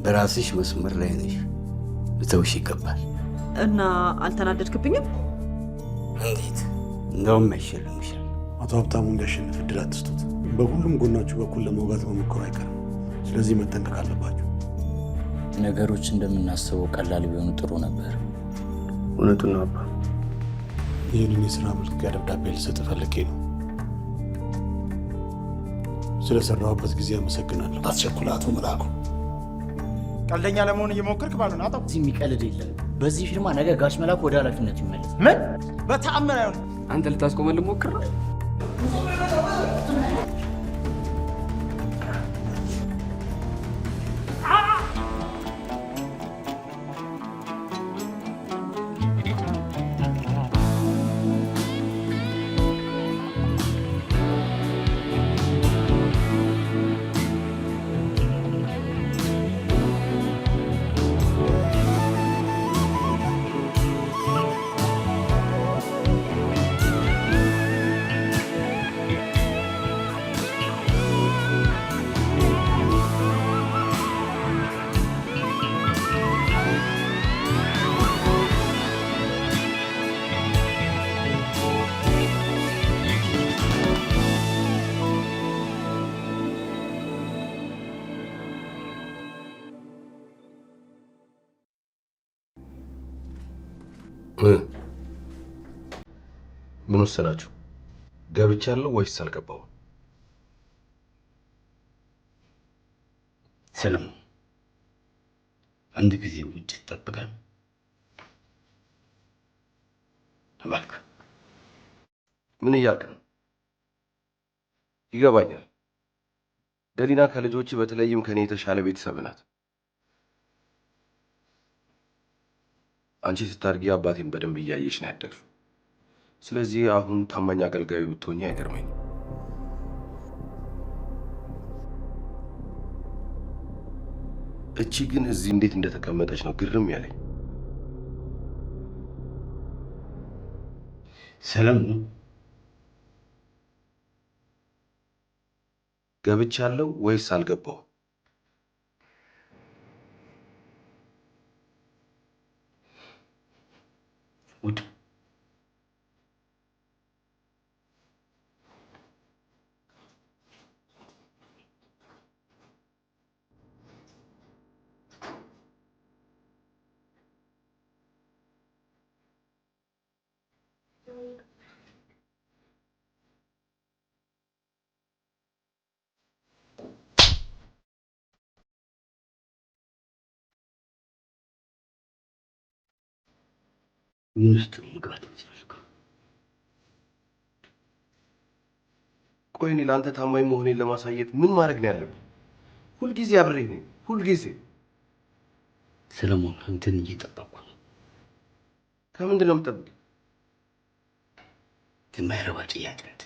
በራስሽ መስመር ላይ ነሽ። ልተውሽ ይገባል። እና አልተናደድክብኝም? እንዴት? እንደውም ያሸልምሻል። አቶ ሀብታሙ እንዲያሸንፍ እድል አትስጡት። በሁሉም ጎናችሁ በኩል ለመውጋት መሞከሩ አይቀርም። ስለዚህ መጠንቀቅ አለባችሁ። ነገሮች እንደምናስበው ቀላል ቢሆኑ ጥሩ ነበር። እውነቱን ነው አባ። ይህንን የሥራ መልቀቂያ ደብዳቤ ልሰጥ ፈልጌ ነው። ስለሰራሁበት ጊዜ አመሰግናለሁ። አስቸኩል አቶ መላኩ። ቀልደኛ ለመሆን እየሞከርክ ባሉን አጣው። እዚህ የሚቀልድ የለም። በዚህ ፊርማ ነገ ጋሽ መላኩ ወደ ኃላፊነቱ ይመለስ። ምን? በተአምር አይሆንም። አንተ ልታስቆመን ሞክር። ምን ወሰናችሁ? ገብቻለሁ ወይስ አልገባሁም? ሰላም፣ አንድ ጊዜ ውጭ ተጠብቀን እባክህ። ምን እያልክ ነው? ይገባኛል። ደሊና ከልጆች በተለይም ከኔ የተሻለ ቤተሰብ ናት። አንቺ ስታድጊ አባቴን በደንብ እያየሽ ነው ያደግሽው። ስለዚህ አሁን ታማኝ አገልጋዩ ብትሆኚ አይገርመኝም። እቺ ግን እዚህ እንዴት እንደተቀመጠች ነው ግርም ያለኝ። ሰላም ነው። ገብቻለሁ ወይስ አልገባሁም? ውድ ውስጥ መግባት ይችላል። ቆይ እኔ ለአንተ ታማኝ መሆኔን ለማሳየት ምን ማድረግ ነው ያለብኝ? ሁልጊዜ አብሬ ነኝ፣ ሁልጊዜ። ሰለሞን፣ አንተን እየጠበቅኩ ነው። ከምንድን ነው የምጠብቀው? የማይረባ ጥያቄ ነው።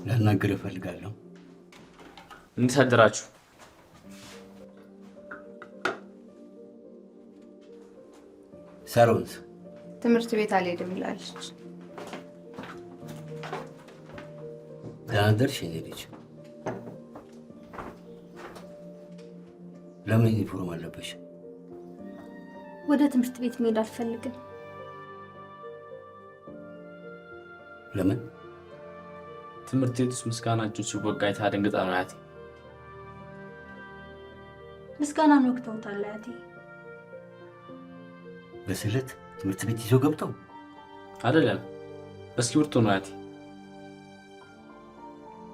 ላናግር እፈልጋለሁ። እንዴት አደራችሁ? ሳሮንስ ትምህርት ቤት አልሄድም ብላለች። ደህና አደርሽ የኔ ልጅ? ለምን ዩኒፎርም አለበሽ? ወደ ትምህርት ቤት መሄድ አልፈልግም። ለምን? ትምህርት ቤት ውስጥ ምስጋናችሁ ሲወጋ አይታ ደንግጣ ነው አያቴ። ምስጋናን ወቅተውታል አያቴ። በስለት ትምህርት ቤት ይዘው ገብተው አይደለም፣ በእስክሪብቶ ነው አያቴ።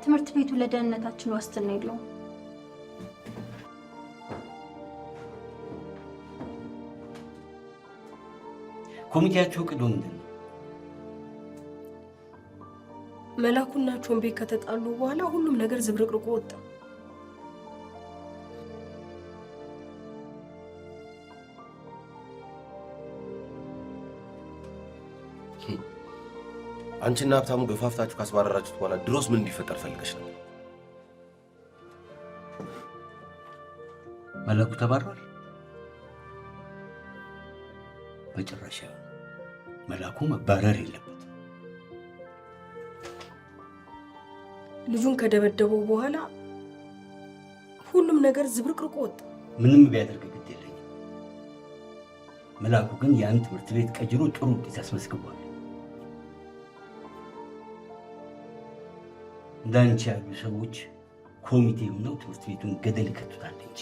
ትምህርት ቤቱ ለደህንነታችን ዋስትና የለውም። ኮሚቴያቸው ቅዱ ምንድን ነው? መላኩና ቾምቤ ከተጣሉ በኋላ ሁሉም ነገር ዝብርቅርቁ ወጣ። አንቺና ሀብታሙ ገፋፍታችሁ ካስባረራችሁት በኋላ ድሮስ ምን እንዲፈጠር ፈልገሽ ነበር? መላኩ ተባሯል? በጭራሽ መላኩ መባረር የለበትም። ልጁን ከደበደበው በኋላ ሁሉም ነገር ዝብርቅርቁ ወጣ። ምንም ቢያደርግ ግድ የለኝም። መላኩ ግን ያን ትምህርት ቤት ቀይሮ ጥሩ ውጤት አስመዝግቧል። እንዳንቺ ያሉ ሰዎች ኮሚቴ ሆነው ትምህርት ቤቱን ገደል ይከቱታል እንጂ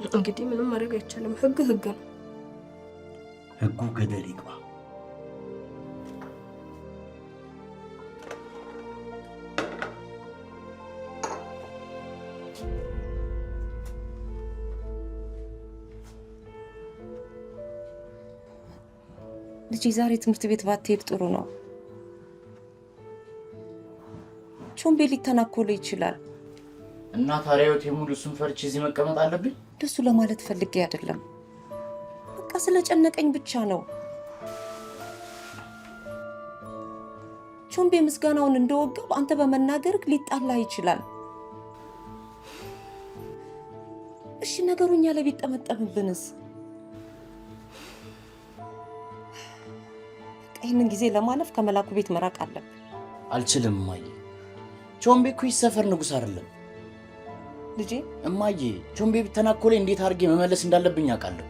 እንግዲህ ምንም ማድረግ አይቻልም። ህግ ህግ ነው። ህጉ ገደል ይግባ። ልጅ ዛሬ ትምህርት ቤት ባትሄድ ጥሩ ነው። ቾምቤ ሊተናኮል ይችላል እና ታዲያ ህይወቴ ሙሉ እሱን ፈርቼ እዚህ መቀመጥ አለብኝ? እንደሱ ለማለት ፈልጌ አይደለም። በቃ ስለጨነቀኝ ብቻ ነው። ቾምቤ ምስጋናውን እንደወጋው አንተ በመናገርክ ሊጣላ ይችላል። እሺ ነገሩኛ ለቢጠመጠምብንስ? ይህንን ጊዜ ለማለፍ ከመላኩ ቤት መራቅ አለብን። አልችልም እማዬ። ቾምቤ እኮ ይሰፈር ንጉስ አይደለም ልጄ። እማዬ ቾምቤ ቢተናኮለኝ እንዴት አድርጌ መመለስ እንዳለብኝ አውቃለሁ።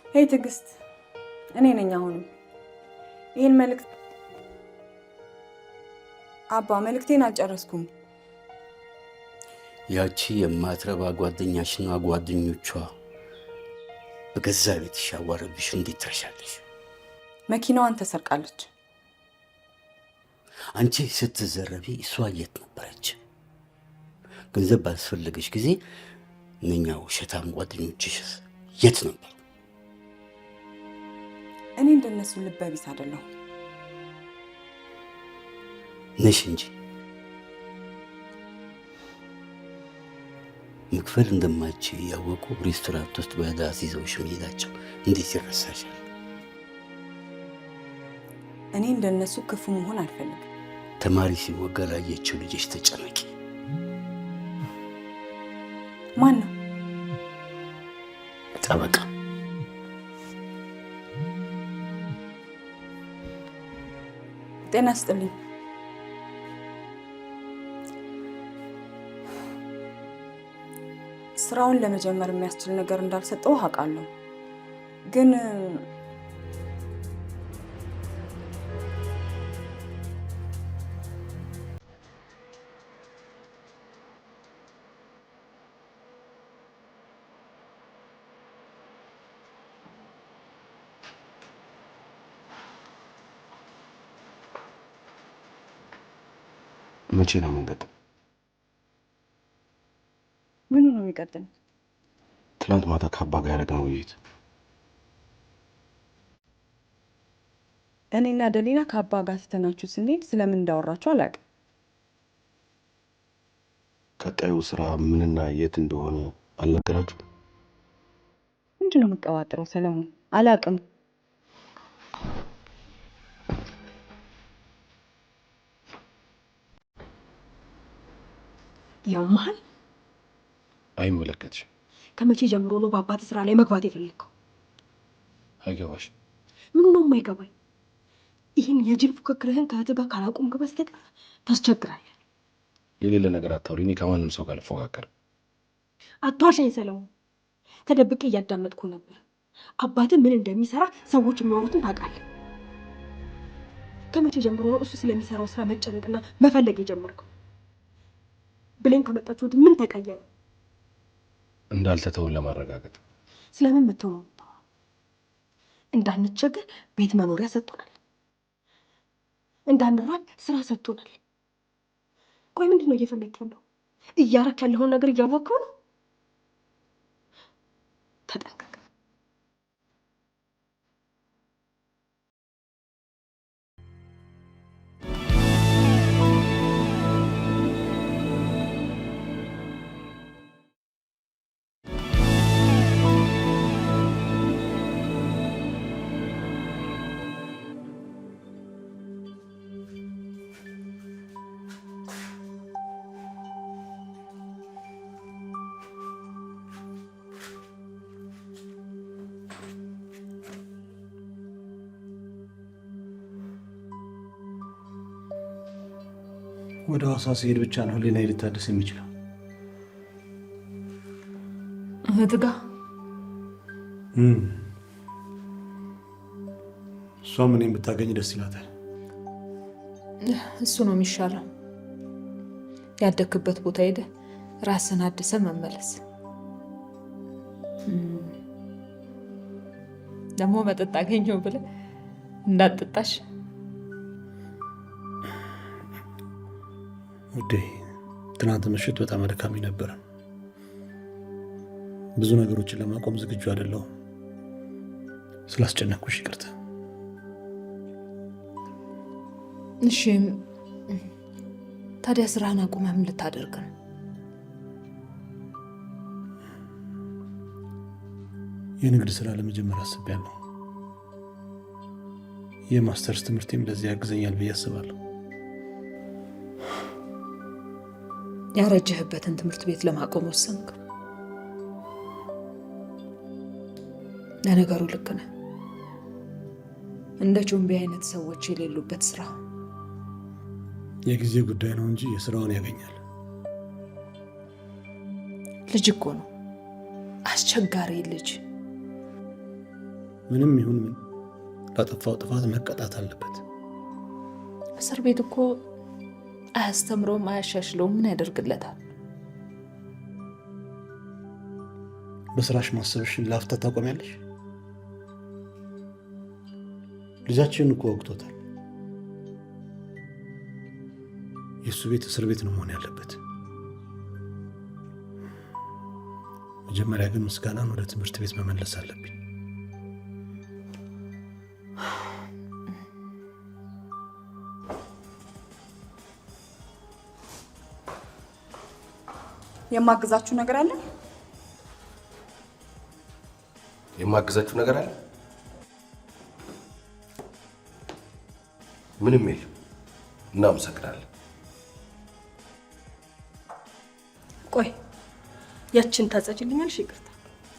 ሄይ ትዕግስት፣ እኔ ነኝ። አሁንም ይህን መልእክት አባ መልእክቴን አልጨረስኩም። ያቺ የማትረባ ጓደኛሽና ጓደኞቿ በገዛ ቤትሽ ያዋረዱሽ እንዴት ትረሻለሽ? መኪናዋን ተሰርቃለች። አንቺ ስትዘረቢ እሷ የት ነበረች? ገንዘብ ባስፈለገሽ ጊዜ እነኛ ውሸታም ጓደኞችሽ የት ነበሩ? እኔ እንደነሱ ልበቢስ አይደለሁ ነሽ እንጂ መክፈል እንደማትችይ ያወቁ ሬስቶራንት ውስጥ በዕዳ ይዘውሽ መሄዳቸው እንዴት ይረሳሻል? እኔ እንደነሱ ክፉ መሆን አልፈልግም። ተማሪ ሲወጋ ላየችው ልጅሽ ተጨነቂ። ማን ነው? ጠበቃ። ጤና ይስጥልኝ። ስራውን ለመጀመር የሚያስችል ነገር እንዳልሰጠው አውቃለሁ፣ ግን መቼ ነው የምንቀጥለው? ምኑ ነው የሚቀጥል? ትናንት ማታ ከአባ ጋር ያደረግነው ውይይት። እኔና ደሊና ከአባ ጋር ስተናችሁ ስንሄድ ስለምን እንዳወራችሁ አላውቅም። ቀጣዩ ስራ ምንና የት እንደሆነ አልነገራችሁ? ምንድን ነው የምትቀባጥረው ሰለሞን? አላውቅም። ያማል። አይመለከትሽም። ከመቼ ጀምሮ ነው በአባት ስራ ላይ መግባት የፈለግከው? አይገባሽ። ምኑ ነው የማይገባኝ? ይህን የጅል ፉክክርህን ከእህትህ ጋር ካላቆምክ በስተቀር ታስቸግራለህ። የሌለ ነገር አታውሪ። እኔ ከማንም ሰው ጋር አልፎካከርም። አትዋሸኝ ሰለሞን። ተደብቄ እያዳመጥኩ ነበር። አባትህ ምን እንደሚሰራ ሰዎች የሚያወሩትን ታውቃለህ። ከመቼ ጀምሮ ነው እሱ ስለሚሰራው ስራ መጨነቅና መፈለግ የጀመርከው? ብሌን ከመጣችሁት ምን ተቀየረ? እንዳልተተውን ለማረጋገጥ። ስለምን መተው ነው? እንዳንቸገር ቤት መኖሪያ ሰጥቶናል፣ እንዳንራብ ስራ ሰጥቶናል። ቆይ ምንድን ነው እየፈለግክ ያለው? እያረክ ያለውን ነገር እያወቅኸው ነው? ተጠንቀቅ። ወደ ሐዋሳ ሲሄድ ብቻ ነው ህሊናዬ ሊታደስ የሚችለው። እህት ጋ እሷም እኔም ብታገኝ ደስ ይላታል። እሱ ነው የሚሻለው። ያደክበት ቦታ ሄደ ራስን አድሰ መመለስ። ደግሞ መጠጥ አገኘው ብለ እንዳትጠጣሽ ውዴ። ትናንት ምሽት በጣም አድካሚ ነበር። ብዙ ነገሮችን ለማቆም ዝግጁ አይደለሁም። ስላስጨነኩሽ ይቅርታ። እሺ፣ ታዲያ ስራህን አቁመህ ምን ልታደርግ ነው? የንግድ ስራ ለመጀመር አስቤያለሁ። የማስተርስ ትምህርቴም ለዚህ ያግዘኛል ብዬ አስባለሁ። ያረጀህበትን ትምህርት ቤት ለማቆም ወሰንክ? ለነገሩ ልክ ነህ። እንደ ጆምቢ አይነት ሰዎች የሌሉበት ስራ የጊዜ ጉዳይ ነው እንጂ የስራውን ያገኛል። ልጅ እኮ ነው፣ አስቸጋሪ ልጅ። ምንም ይሁን ምን ላጠፋው ጥፋት መቀጣት አለበት። እስር ቤት እኮ አያስተምረውም፣ አያሻሽለውም። ምን ያደርግለታል? በስራሽ ማሰብሽን ላፍታ ታቆሚያለሽ? ልጃችንን እኮ ወቅቶታል። የእሱ ቤት እስር ቤት ነው መሆን ያለበት። መጀመሪያ ግን ምስጋናን ወደ ትምህርት ቤት መመለስ አለብኝ። የማግዛችሁ ነገር አለ? የማግዛችሁ ነገር አለ? ምንም የለም። እናመሰግናለን። ቆይ ያችን ታጸጅልኛልሽ? ይቅርታ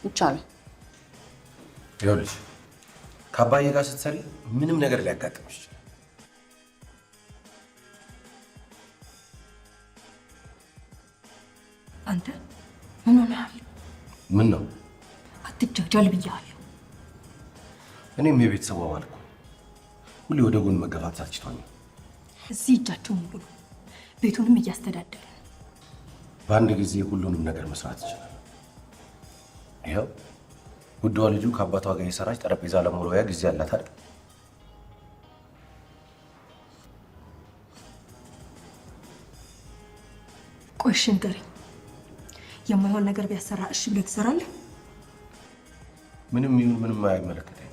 ይቻላል። ይኸውልሽ ከአባዬ ጋር ስትሰሪ ምንም ነገር ሊያጋጥምሽ ይችላል። አንተ ምን ሆነሃል? ምን ነው? አትጃጃል ብያለሁ። እኔም የቤተሰቡ አባል እኮ ሁሌ ወደ ጎን መገፋት ሳልችቶኝ እዚህ እጃቸውን ብሎ ቤቱንም እያስተዳደረ በአንድ ጊዜ ሁሉንም ነገር መስራት ይችላል። ይኸው ውዷ ልጁ ከአባቷ ጋር የሰራች ጠረጴዛ ለመወልወያ ጊዜ አላት አይደል? ቆይ እሺ ንገረኝ፣ የማይሆን ነገር ቢያሰራ እሺ ብለህ ትሰራለህ? ምንም ይሁን ምንም አይመለከተኝም።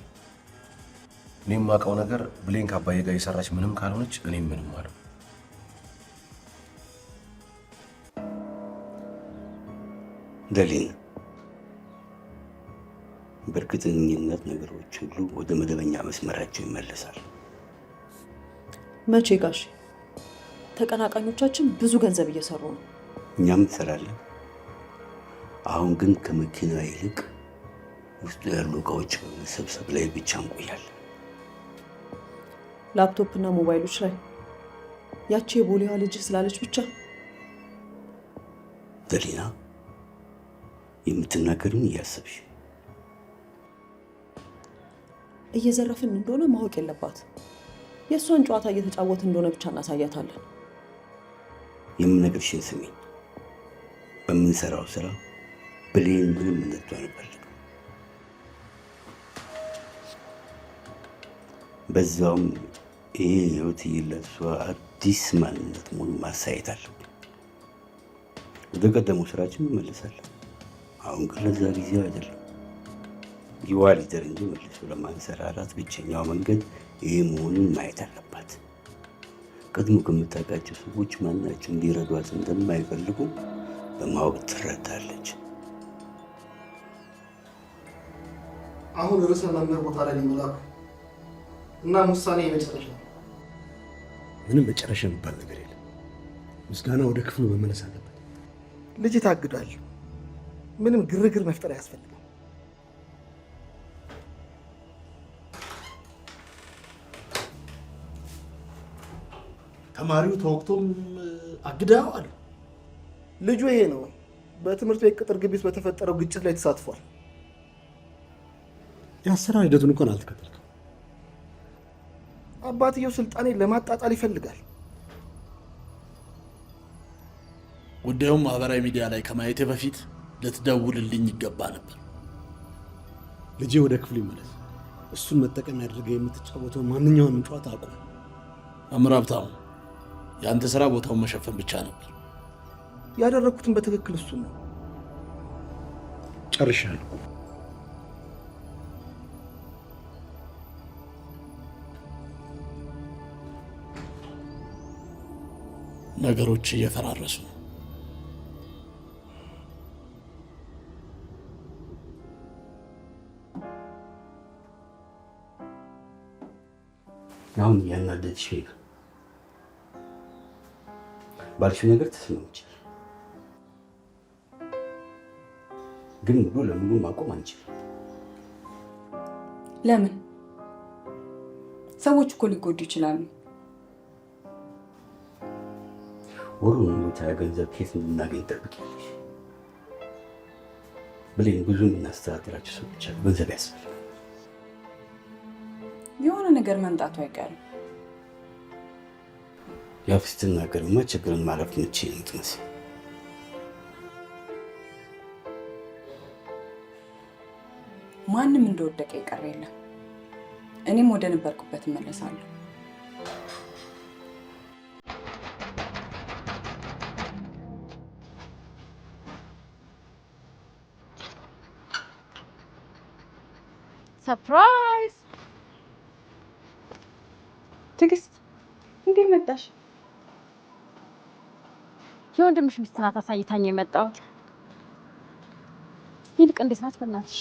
እኔ የማውቀው ነገር ብሌን ከአባዬ ጋር የሰራች ምንም ካልሆነች እኔም ምንም አለው። ደሊን በእርግጠኝነት ነገሮች ሁሉ ወደ መደበኛ መስመራቸው ይመለሳል። መቼ ጋሽ? ተቀናቃኞቻችን ብዙ ገንዘብ እየሰሩ ነው። እኛም እንሰራለን። አሁን ግን ከመኪና ይልቅ ውስጡ ያሉ እቃዎች በመሰብሰብ ላይ ብቻ እንቆያለን። ላፕቶፕ እና ሞባይሎች ላይ ያቺ የቦሌዋ ልጅ ስላለች ብቻ ደሊና የምትናገሩን እያሰብሽ እየዘረፍን እንደሆነ ማወቅ የለባት። የእሷን ጨዋታ እየተጫወት እንደሆነ ብቻ እናሳያታለን። የምነግርሽን ስሚኝ። በምንሰራው ስራ ብሌን ምንም እንድትሆን አንፈልግም። በዛውም ይሄ ህይወት ለእሷ አዲስ ማንነት መሆኑን ማሳየት አለብን። ወደ ቀደሙ ስራችን እንመለሳለን። አሁን ግን ለዛ ጊዜ አይደለም። ይዋ ሊደር እንጂ መልሶ ለማንሰራራት ብቸኛው መንገድ ይሄ መሆኑን ማየት አለባት። ቀድሞ ከምታውቃቸው ሰዎች ማናቸው እንዲረዷት እንደማይፈልጉ በማወቅ ትረዳለች። አሁን ርዕሰ መምህር ቦታ ላይ ሊመላኩ እና ውሳኔ የመጨረሻ ምንም መጨረሻ የሚባል ነገር የለም። ምስጋና ወደ ክፍሉ መመለስ አለበት። ልጅ ታግዷል። ምንም ግርግር መፍጠር አያስፈልግም። ተማሪው ተወቅቶም አግዳዋል። ልጁ ይሄ ነው። በትምህርት ቤት ቅጥር ግቢ በተፈጠረው ግጭት ላይ ተሳትፏል። የአሰራር ሂደቱን እንኳን አልተከተልክም። አባትየው ስልጣኔን ለማጣጣል ይፈልጋል። ጉዳዩን ማህበራዊ ሚዲያ ላይ ከማየቴ በፊት ልትደውልልኝ ይገባ ነበር። ልጄ ወደ ክፍሉ ይመለስ። እሱን መጠቀም ያድርገህ። የምትጫወተው ማንኛውንም ጨዋታ አቁም። መምህር ሀብታሙ፣ የአንተ ስራ ቦታውን መሸፈን ብቻ ነበር። ያደረኩትን በትክክል እሱ ነው። ጨርሻለሁ። ነገሮች እየፈራረሱ ነው። አሁን ያናደድሽ ነው። ባልሽው ነገር ተስማምቻለሁ፣ ግን ሙሉ ለሙሉ ማቆም አንችልም። ለምን? ሰዎች እኮ ሊጎዱ ይችላሉ። ወሩን ሙሉ ታያ ገንዘብ ከየት እንድናገኝ ጠብቂያለሽ? ብሌን ብዙ የምናስተዳድራቸው ሰዎች አሉ። ገንዘብ ያስፈልጋል። የሆነ ነገር መምጣቱ አይቀርም። ያው ስትናገርማ ችግርን ማለፍ ምቼ ነው የምትመስለው። ማንም እንደወደቀ ይቀር የለም። እኔም ወደ ነበርኩበት እመለሳለሁ። ሰርፕራይዝ! ትዕግስት እንዴት መጣሽ? የወንድምሽ ሚስት ናት አሳይታኝ የመጣሁት። ይልቅ እንዴት ናት በእናትሽ?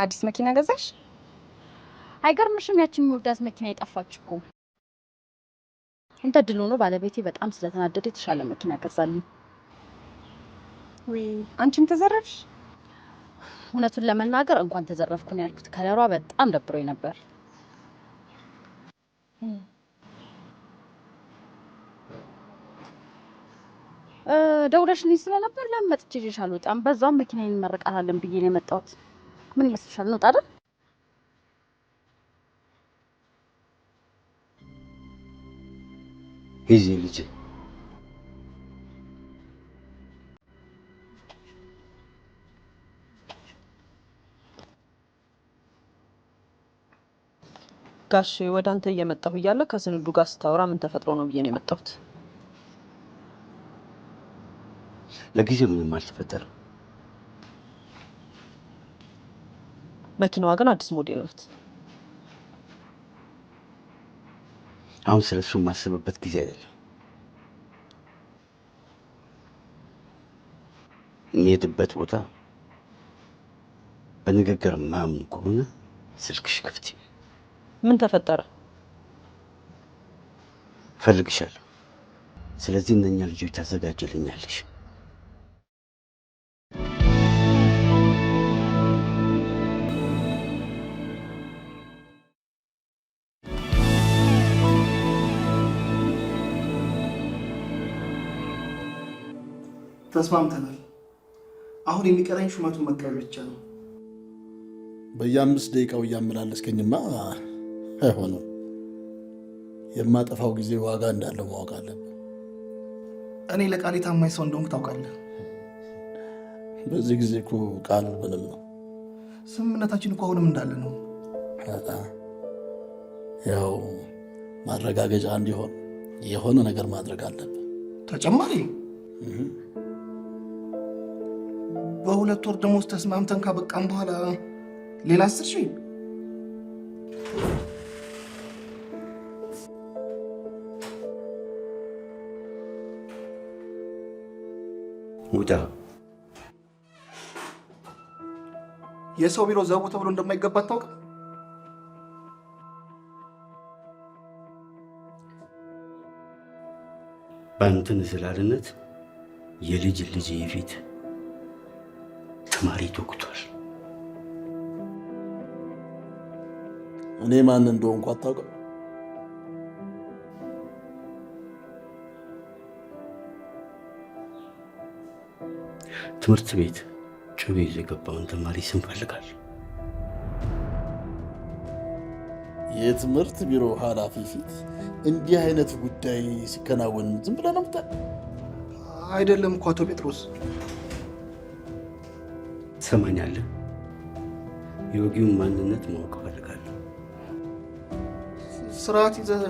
አዲስ መኪና ገዛሽ? አይገርምሽም? ያቺን የሚወዳት መኪና የጠፋች እኮ። እንደ ድል ሆኖ ባለቤቴ በጣም ስለተናደደ የተሻለ መኪና ገዛልኝ። ወይ አንቺም ተዘረፍሽ? እውነቱን ለመናገር እንኳን ተዘረፍኩ ነው ያልኩት። ከለሯ በጣም ደብሮኝ ነበር። ደውለሽልኝ ስለነበር ለምን መጥቼ ይዤሽ አልወጣም? በዛውም መኪናዬን እንመርቃታለን ብዬ ነው የመጣሁት። ምን ይመስልሻል? እንውጣ አይደል? ሂጂ ልጄ። ጋሽ ወደ አንተ እየመጣሁ እያለ ከስንዱ ጋር ስታወራ ምን ተፈጥሮ ነው ብዬ ነው የመጣሁት። ለጊዜው ምንም አልተፈጠረም። መኪናዋ ግን አዲስ ሞዴል ናት። አሁን ስለሱ የማስብበት ጊዜ አይደለም። የሚሄድበት ቦታ በንግግር ማምን ከሆነ ስልክሽ ክፍት። ምን ተፈጠረ? ፈልግሻለሁ። ስለዚህ እነኛ ልጆች ታዘጋጅልኛለሽ። ተስማምተናል። አሁን የሚቀረኝ ሹመቱን መቀበል ብቻ ነው። በየ5 ደቂቃው እያመላለስከኝማ አይሆንም። የማጠፋው ጊዜ ዋጋ እንዳለው ማወቅ አለብን። እኔ ለቃሌ ታማኝ ሰው እንደሆንኩ ታውቃለህ። በዚህ ጊዜ እኮ ቃል ምንም ነው። ስምምነታችን እኮ አሁንም እንዳለ ነው። ያው ማረጋገጫ እንዲሆን የሆነ ነገር ማድረግ አለብን። ተጨማሪ በ2 ወር ደሞዝ ተስማምተን ካበቃም በኋላ ሌላ 10,000 ውጣ። የሰው ቢሮ ዘቡ ተብሎ እንደማይገባ አታውቅም? በአንተ እንዝላልነት የልጅ ልጅ የፊት ተማሪ ተወግቷል። እኔ ማን እንደሆንኩ አታውቅም? ትምህርት ቤት ጩቤ ይዞ የገባውን ተማሪ ስም ፈልጋለሁ። የትምህርት ቢሮ ኃላፊ ፊት እንዲህ አይነት ጉዳይ ሲከናወን ዝም ብለህ ነው የምታየው? አይደለም እኮ አቶ ጴጥሮስ። ትሰማኛለህ? የወጊውን ማንነት ማወቅ ፈልጋለሁ። ስርዓት ይዘህ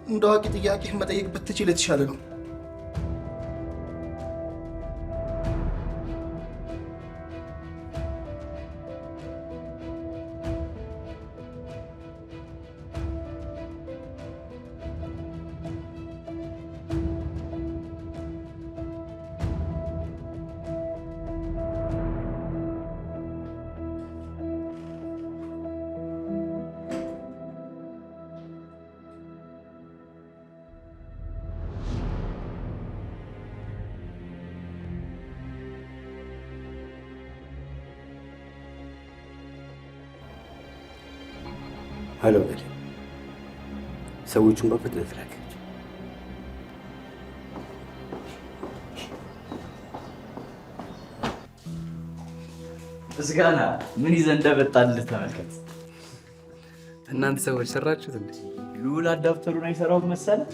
እንደ አዋቂ ጥያቄ መጠየቅ ብትችል የተሻለ ነው። ሄሎ በል። ሰዎቹን በፍጥነት ላካቸው። ምስጋና ምን ይዘህ እንደመጣልህ ተመልከት። እናንተ ሰዎች ሰራችሁት እንዴ? ልዑል አዳፕተሩን አይሰራውም መሰለህ?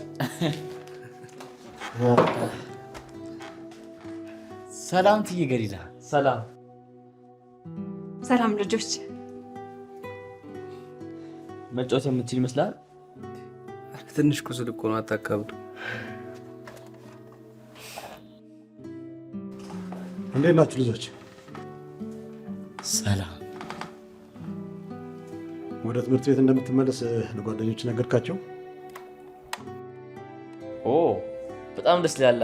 ሰላም ትዬ ገሊላ። ሰላም ሰላም ልጆች። መጫወት የምትችል ይመስላል። ትንሽ ቁስል እኮ ነው፣ አታካብዱ። እንዴት ናችሁ ልጆች? ሰላም። ወደ ትምህርት ቤት እንደምትመለስ ለጓደኞች ነገርካቸው? በጣም ደስ ይላል።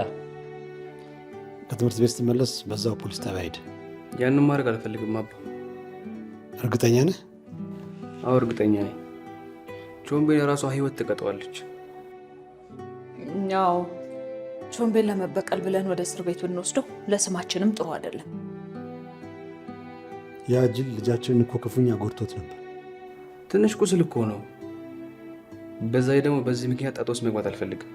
ከትምህርት ቤት ስትመለስ በዛው ፖሊስ ጣቢያ ሂድ። ያንን ማድረግ አልፈልግም አባ። እርግጠኛ ነህ? አዎ እርግጠኛ ነኝ። ቾምቤን የራሷ ህይወት ትቀጠዋለች። ያው ቾምቤን ለመበቀል ብለን ወደ እስር ቤት ብንወስደው ለስማችንም ጥሩ አይደለም። ያ ጅል ልጃችንን እኮ ክፉኛ ጎድቶት ነበር። ትንሽ ቁስል እኮ ነው። በዛ ደግሞ በዚህ ምክንያት ጣጣ ውስጥ መግባት አልፈልግም።